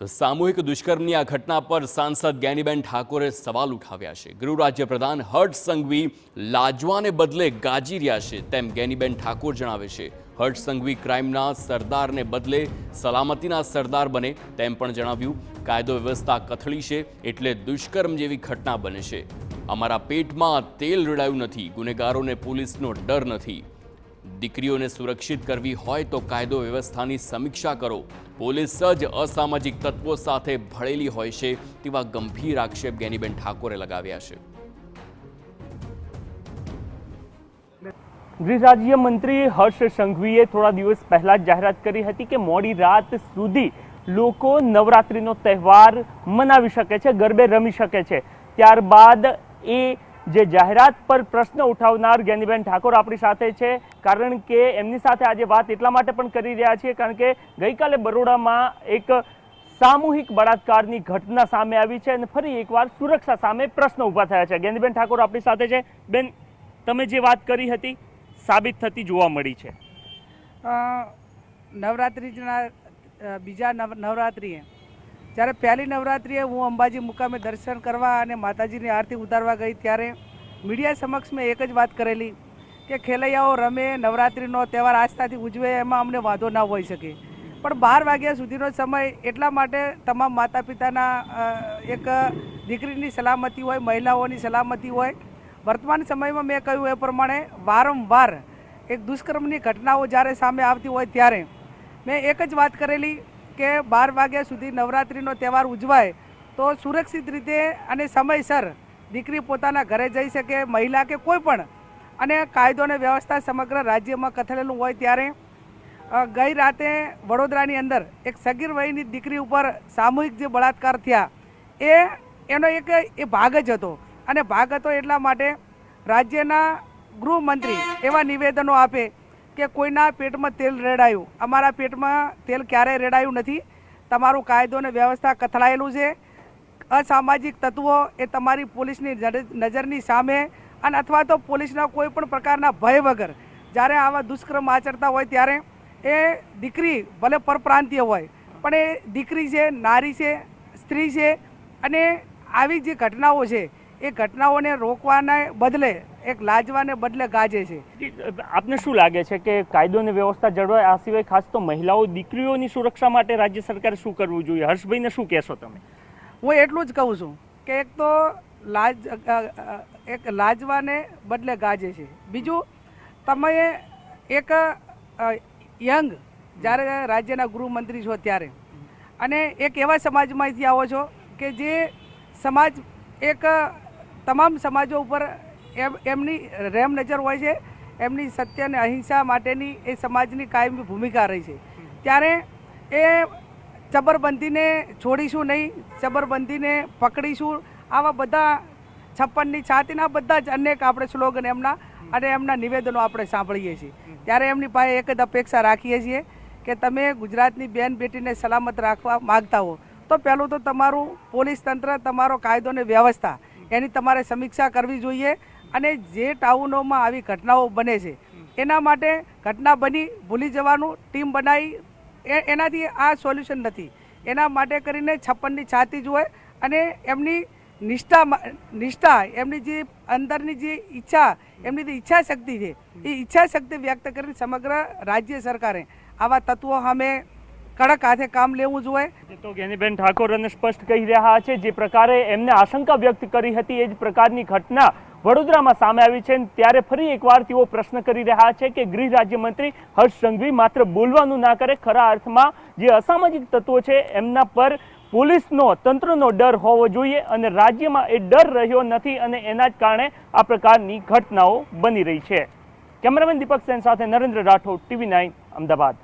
તો સામૂહિક દુષ્કર્મની આ ઘટના પર સાંસદ જ્ઞાનીબેન ઠાકોરે સવાલ ઉઠાવ્યા છે। ગૃહ રાજ્ય પ્રધાન હર્ષ સંઘવી લાજવાને બદલે ગાજી રહ્યા છે તેમ જ્ઞાનીબેન ઠાકોર જણાવે છે। હર્ષ સંઘવી ક્રાઇમના સરદારને બદલે સલામતીના સરદાર બને તેમ પણ જણાવ્યું। કાયદો વ્યવસ્થા કથળી છે એટલે દુષ્કર્મ જેવી ઘટના બને છે। અમારા પેટમાં તેલ રેડાયું નથી, ગુનેગારોને પોલીસનો ડર નથી। દીકરીઓને સુરક્ષિત કરવી હોય તો કાયદો વ્યવસ્થાની સમીક્ષા કરો। પોલીસ જ અસામાજિક તત્વો સાથે ભળેલી હોય છે તેવા ગંભીર આક્ષેપ જ્ઞાનીબેન ઠાકોરે લગાવ્યા છે। ગૃહ રાજ્ય મંત્રી હર્ષ સંઘવીએ થોડા દિવસ પહેલા જાહેરાત કરી હતી કે મોડી રાત સુધી લોકો નવરાત્રીનો તહેવાર મનાવી શકે છે, ગરબે રમી શકે છે। ત્યારબાદ એ જે જાહેરાત પર પ્રશ્ન ઉઠાવનાર જ્ઞાનીબેન ઠાકોર આપણી સાથે છે, કારણ કે એમની સાથે આજે વાત એટલા માટે પણ કરી રહ્યા છીએ કારણ કે ગઈકાલે બરોડામાં એક સામૂહિક બળાત્કારની ઘટના સામે આવી છે અને ફરી એકવાર સુરક્ષા સામે પ્રશ્ન ઊભા થયા છે। જ્ઞાનીબેન ઠાકોર આપણી સાથે છે। બેન, તમે જે વાત કરી હતી સાબિત થતી જોવા મળી છે। નવરાત્રિના બીજા નવરાત્રિએ જ્યારે પહેલી નવરાત્રિએ હું અંબાજી મુકામે દર્શન કરવા અને માતાજીની આરતી ઉતારવા ગઈ ત્યારે મીડિયા સમક્ષ મેં એક જ વાત કરેલી કે ખેલૈયાઓ રમે, નવરાત્રિનો તહેવાર આસ્થાથી ઉજવે, એમાં અમને વાંધો ના હોઈ શકે, પણ 12 વાગ્યા સુધીનો સમય એટલા માટે તમામ માતા પિતાના એક દીકરીની સલામતી હોય, મહિલાઓની સલામતી હોય। વર્તમાન સમયમાં મેં કહ્યું એ પ્રમાણે વારંવાર એક દુષ્કર્મની ઘટનાઓ જ્યારે સામે આવતી હોય ત્યારે મેં એક જ વાત કરેલી કે 12 વાગ્યા સુધી નવરાત્રિનો તહેવાર ઉજવાય તો સુરક્ષિત રીતે અને સમયસર દીકરી પોતાના ઘરે જઈ શકે, મહિલા કે કોઈ પણ, અને કાયદો અને વ્યવસ્થા સમગ્ર રાજ્યમાં કથળેલું હોય। ત્યારે ગઈ રાતે વડોદરાની અંદર એક સગીર વયની દીકરી ઉપર સામૂહિક જે બળાત્કાર થયા એનો એક ભાગ જ હતો, અને ભાગ હતો એટલા માટે રાજ્યના ગૃહમંત્રી એવા નિવેદનો આપે કે કોઈના પેટમાં તેલ રેડાયું, અમારા પેટમાં તેલ ક્યારેય રેડાયું નથી। તમારું કાયદો અને વ્યવસ્થા કથળાયેલું છે। અસામાજિક તત્વો એ તમારી પોલીસની નજરની સામે અને અથવા તો પોલીસના કોઈ પણ પ્રકારના ભય વગર જ્યારે આવા દુષ્કર્મ આચરતા હોય ત્યારે એ દીકરી ભલે પરપ્રાંતીય હોય પણ એ દીકરી છે, નારી છે, સ્ત્રી છે, અને આવી જે ઘટનાઓ છે એ ઘટનાઓને રોકવાના બદલે એક લાજવાને બદલે ગાજે છે। આપને શું લાગે છે કે કાયદો અને વ્યવસ્થા જળવાય, આ સિવાય ખાસ તો મહિલાઓ, દીકરીઓની સુરક્ષા માટે રાજ્ય સરકારે શું કરવું જોઈએ? હર્ષભાઈને શું કહેશો તમે? હું એટલું જ કહું છું કે એક તો એક લાજવાને બદલે ગાજે છે। બીજું, તમે એક યંગ જ્યારે રાજ્યના ગૃહમંત્રી છો ત્યારે, અને એક એવા સમાજમાંથી આવો છો કે જે સમાજ એક તમામ સમાજો ઉપર એમની રેમ નજર હોય છે, એમની સત્ય અને અહિંસા માટેની એ સમાજની કાયમી ભૂમિકા રહી છે। ત્યારે એ જબરબંધીને છોડીશું નહીં, જબરબંધીને પકડીશું, આવા બધા 56ની છાતીના બધા જ અનેક આપણે સ્લોગન એમના અને એમના નિવેદનો આપણે સાંભળીએ છીએ। ત્યારે એમની પાસે એક જ અપેક્ષા રાખીએ છીએ કે તમે ગુજરાતની બેન બેટીને સલામત રાખવા માગતા હો તો પહેલું તો તમારું પોલીસ તંત્ર, તમારો કાયદો અને વ્યવસ્થા એની તમારે સમીક્ષા કરવી જોઈએ। અને જે ટાઉનોમાં આવી ઘટનાઓ બને છે એના માટે ઘટના બની ભૂલી જવાનું, ટીમ બનાવી એનાથી આ સોલ્યુશન નથી। એના માટે કરીને 56ની છાતી જ હોય અને એમની નિષ્ઠા એમની જે અંદરની જે ઈચ્છા, એમની જે ઈચ્છા શક્તિ છે એ ઈચ્છા શક્તિ વ્યક્ત કરીને સમગ્ર રાજ્ય સરકારે આવા તત્વો સામે કડક હાથે કામ લેવું જોઈએ। તો જ્ઞાનીબેન ઠાકોર અને સ્પષ્ટ કહી રહ્યા છે જે પ્રકારે એમને આશંકા વ્યક્ત કરી હતી એ જ પ્રકારની ઘટના વડોદરામાં સામે આવી છે। ત્યારે ફરી એકવાર તેઓ પ્રશ્ન કરી રહ્યા છે કે ગૃહ રાજ્યમંત્રી હર્ષ સંઘવી માત્ર બોલવાનું ના કરે, ખરા અર્થમાં જે અસામાજિક તત્વો છે એમના પર પોલીસનો, તંત્રનો ડર હોવો જોઈએ, અને રાજ્યમાં એ ડર રહ્યો નથી અને એના જ કારણે આ પ્રકારની ઘટનાઓ બની રહી છે। કેમેરામેન દીપક સેન સાથે નરેન્દ્ર રાઠોડ, TV9 અમદાવાદ।